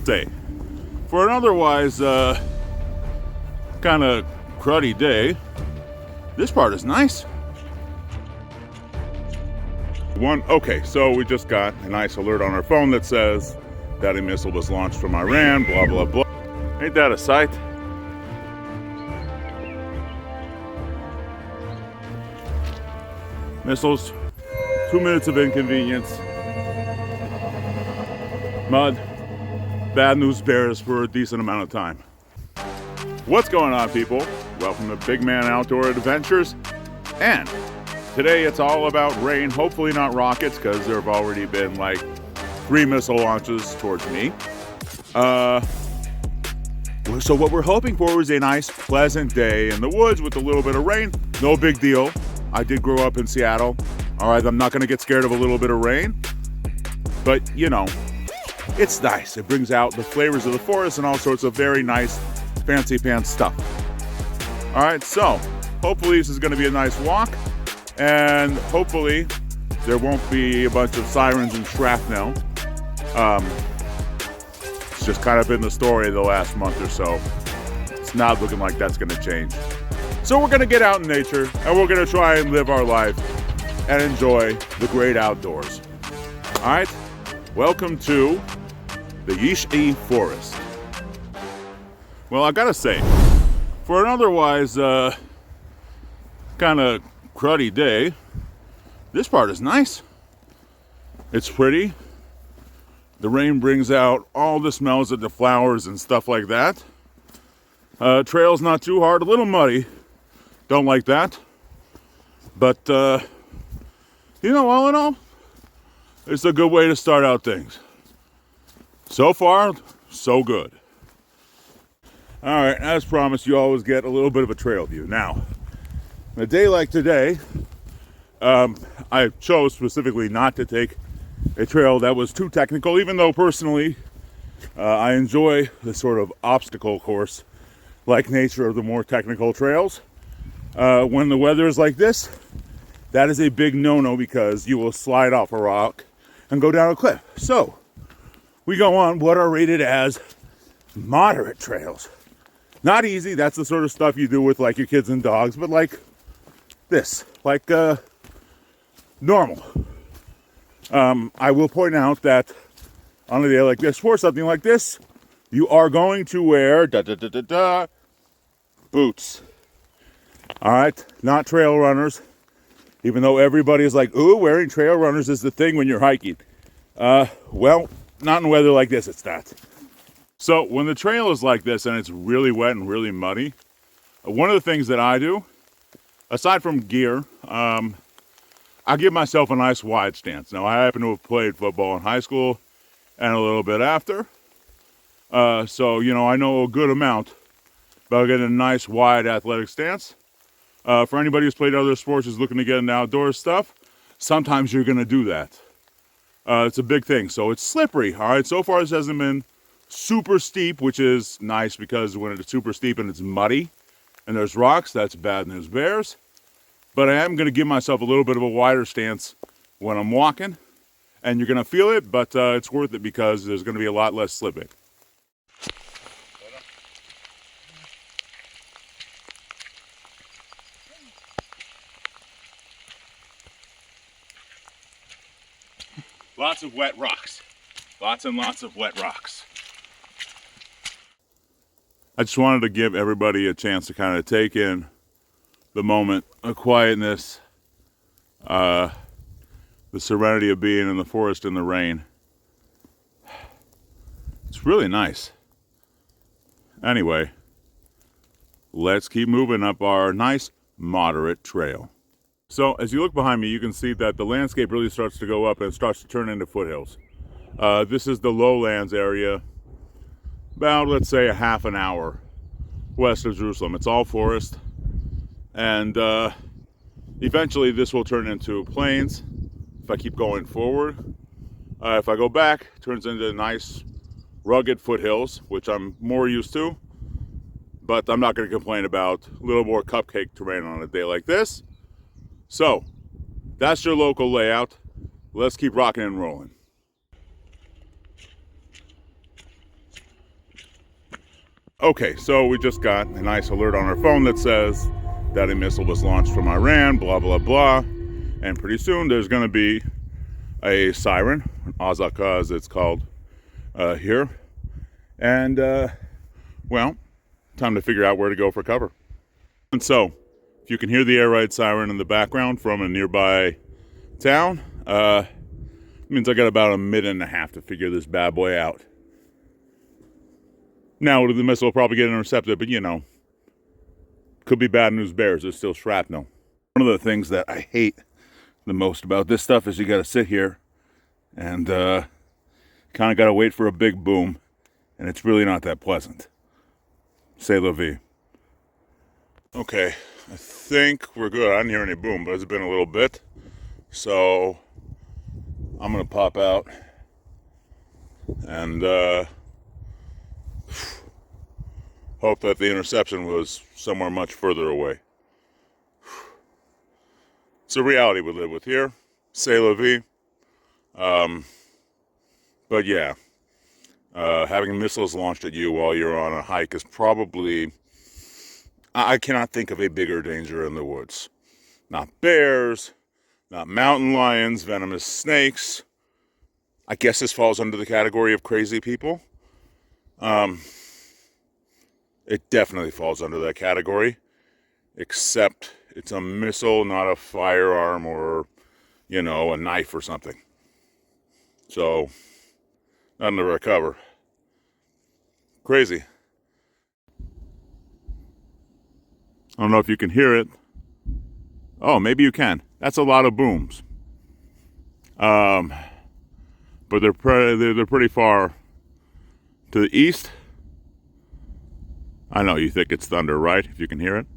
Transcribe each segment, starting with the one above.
say, for an otherwise kind of cruddy day, this part is nice. Okay, so we just got a nice alert on our phone that says that a missile was launched from Iran, blah, blah, blah. Ain't that a sight? Missiles, 2 minutes of inconvenience. Mud, bad news bears for a decent amount of time. What's going on, people? Welcome to Big Man Outdoor Adventures. And today it's all about rain, hopefully not rockets, because there have already been like 3 missile launches towards me. So what we're hoping for is a nice, pleasant day in the woods with a little bit of rain. No big deal. I did grow up in Seattle. All right, I'm not going to get scared of a little bit of rain. But, you know, it's nice. It brings out the flavors of the forest and all sorts of very nice, fancy pants stuff. All right, so hopefully this is going to be a nice walk. And hopefully there won't be a bunch of sirens and shrapnel. It's just kind of been the story of the last month or so. It's not looking like that's going to change. So we're going to get out in nature and we're going to try and live our life and enjoy the great outdoors. All right, welcome to the Yishi'i forest. Well, I gotta say, for an otherwise kind of cruddy day, this part is nice. It's pretty. The rain brings out all the smells of the flowers and stuff like that. Trail's not too hard, a little muddy. Don't like that. But, you know, all in all, it's a good way to start out things. So far, so good. All right, as promised, you always get a little bit of a trail view. Now, a day like today, I chose specifically not to take a trail that was too technical, even though personally, I enjoy the sort of obstacle course-like nature of the more technical trails. When the weather is like this, that is a big no-no because you will slide off a rock and go down a cliff. So, we go on what are rated as moderate trails. Not easy, that's the sort of stuff you do with like your kids and dogs, but like this, like normal. I will point out that on a day like this, for something like this, you are going to wear boots. All right, not trail runners, even though everybody is like, ooh, wearing trail runners is the thing when you're hiking. Well, not in weather like this, it's not. So when the trail is like this and it's really wet and really muddy, one of the things that I do, aside from gear, I give myself a nice wide stance. Now, I happen to have played football in high school and a little bit after. So, you know, I know a good amount about getting a nice wide athletic stance. For anybody who's played other sports who's looking to get into outdoor stuff, sometimes you're going to do that. It's a big thing. So it's slippery. All right. So far, this hasn't been super steep, which is nice because when it's super steep and it's muddy and there's rocks, that's bad news bears. But I am going to give myself a little bit of a wider stance when I'm walking. And you're going to feel it, but it's worth it because there's going to be a lot less slipping. Lots of wet rocks. Lots and lots of wet rocks. I just wanted to give everybody a chance to kind of take in the moment of quietness, the serenity of being in the forest in the rain. It's really nice. Anyway, let's keep moving up our nice moderate trail. So as you look behind me, you can see that the landscape really starts to go up and starts to turn into foothills. This is the lowlands area, about, let's say, a half an hour west of Jerusalem. It's all forest. And eventually this will turn into plains if I keep going forward. If I go back, it turns into nice rugged foothills, which I'm more used to. But I'm not going to complain about a little more cupcake terrain on a day like this. So, that's your local layout. Let's keep rocking and rolling. Okay, so we just got a nice alert on our phone that says that a missile was launched from Iran, blah, blah, blah. And pretty soon there's going to be a siren, Azaka as it's called here. And, well, time to figure out where to go for cover. And so, if you can hear the air raid siren in the background from a nearby town, means I got about a minute and a half to figure this bad boy out. Now, the missile will probably get intercepted, but you know, could be bad news bears. There's still shrapnel. One of the things that I hate the most about this stuff is you got to sit here and kind of got to wait for a big boom, and it's really not that pleasant. C'est la vie. Okay, I think we're good. I didn't hear any boom, but it's been a little bit. So I'm going to pop out and hope that the interception was somewhere much further away. It's a reality we live with here. C'est la vie. But yeah, having missiles launched at you while you're on a hike is probably... I cannot think of a bigger danger in the woods. Not bears, not mountain lions, venomous snakes. I guess this falls under the category of crazy people. It definitely falls under that category, except it's a missile, not a firearm or, you know, a knife or something. So, nothing to recover. Crazy. I don't know if you can hear it. Oh, maybe you can. That's a lot of booms. But they're pretty far to the east. I know you think it's thunder, right? If you can hear it.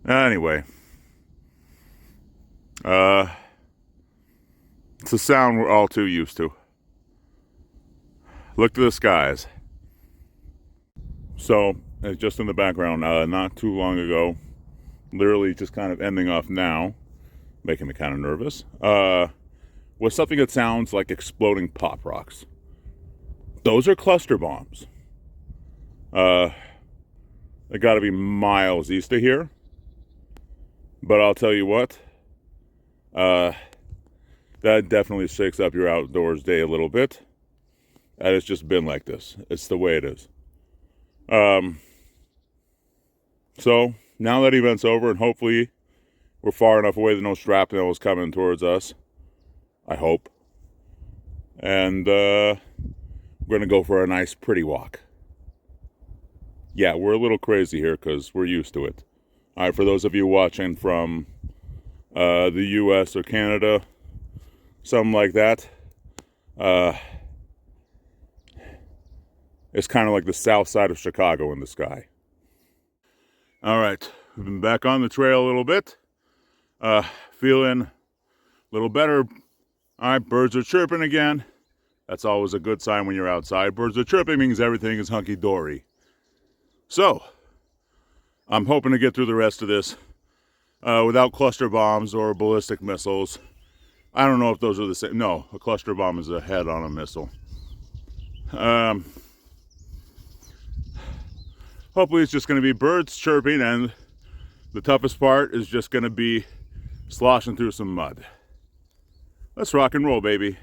Anyway, it's a sound we're all too used to. Look to the skies. So, just in the background, not too long ago, literally just kind of ending off now, making me kind of nervous, was something that sounds like exploding pop rocks. Those are cluster bombs. They got to be miles east of here. But I'll tell you what, that definitely shakes up your outdoors day a little bit. And it's just been like this. It's the way it is. So, now that event's over, and hopefully we're far enough away that no shrapnel is coming towards us. I hope. And we're going to go for a nice, pretty walk. Yeah, we're a little crazy here because we're used to it. All right, for those of you watching from the U.S. or Canada, something like that, it's kind of like the south side of Chicago in the sky. All right, we've been back on the trail a little bit, feeling a little better. All right, birds are chirping again. That's always a good sign when you're outside. Birds are chirping means everything is hunky-dory. So, I'm hoping to get through the rest of this without cluster bombs or ballistic missiles. I don't know if those are the same. No, a cluster bomb is a head on a missile. Hopefully it's just going to be birds chirping, and the toughest part is just going to be sloshing through some mud. Let's rock and roll, baby.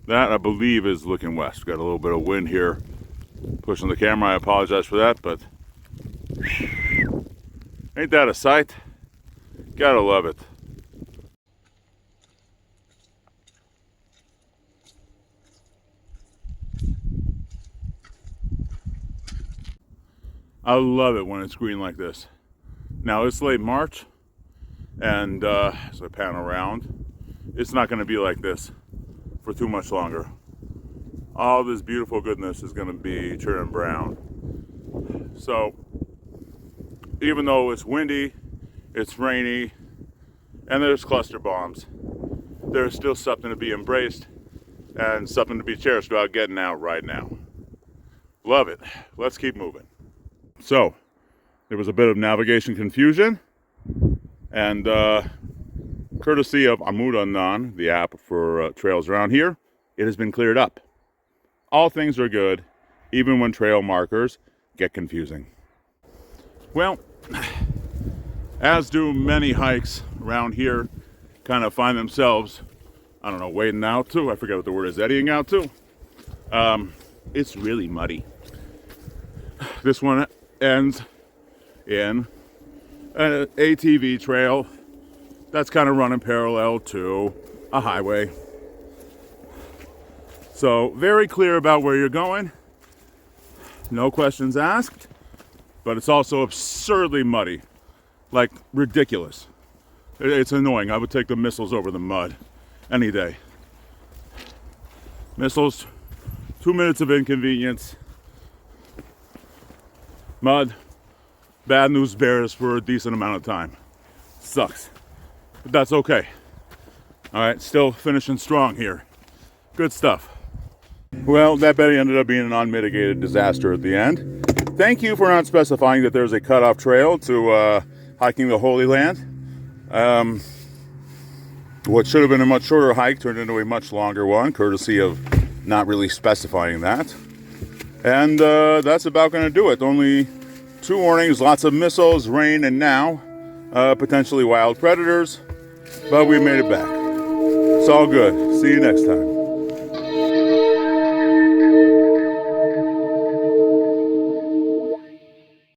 That, I believe, is looking west. Got a little bit of wind here pushing the camera. I apologize for that, but ain't that a sight? Gotta love it. I love it when it's green like this. Now, it's late March, and as I pan around, it's not going to be like this for too much longer. All this beautiful goodness is going to be turning brown. So, even though it's windy, it's rainy, and there's cluster bombs, there's still something to be embraced and something to be cherished about getting out right now. Love it. Let's keep moving. So, there was a bit of navigation confusion, and courtesy of Amud Anan, the app for trails around here, it has been cleared up. All things are good, even when trail markers get confusing. Well, as do many hikes around here, kind of find themselves, I don't know, wading out to, I forget what the word is, eddying out to. It's really muddy. This one ends in an ATV trail that's kind of running parallel to a highway. So very clear about where you're going. No questions asked, but it's also absurdly muddy, like ridiculous. It's annoying. I would take the missiles over the mud any day. Missiles, 2 minutes of inconvenience. Mud, bad news bears for a decent amount of time. Sucks, but that's okay. All right, still finishing strong here. Good stuff. Well, that bet ended up being an unmitigated disaster at the end. Thank you for not specifying that there's a cutoff trail to hiking the Holy Land. What should have been a much shorter hike turned into a much longer one, courtesy of not really specifying that. And that's about going to do it. Only 2 warnings, lots of missiles, rain, and now potentially wild predators. But we made it back. It's all good. See you next time.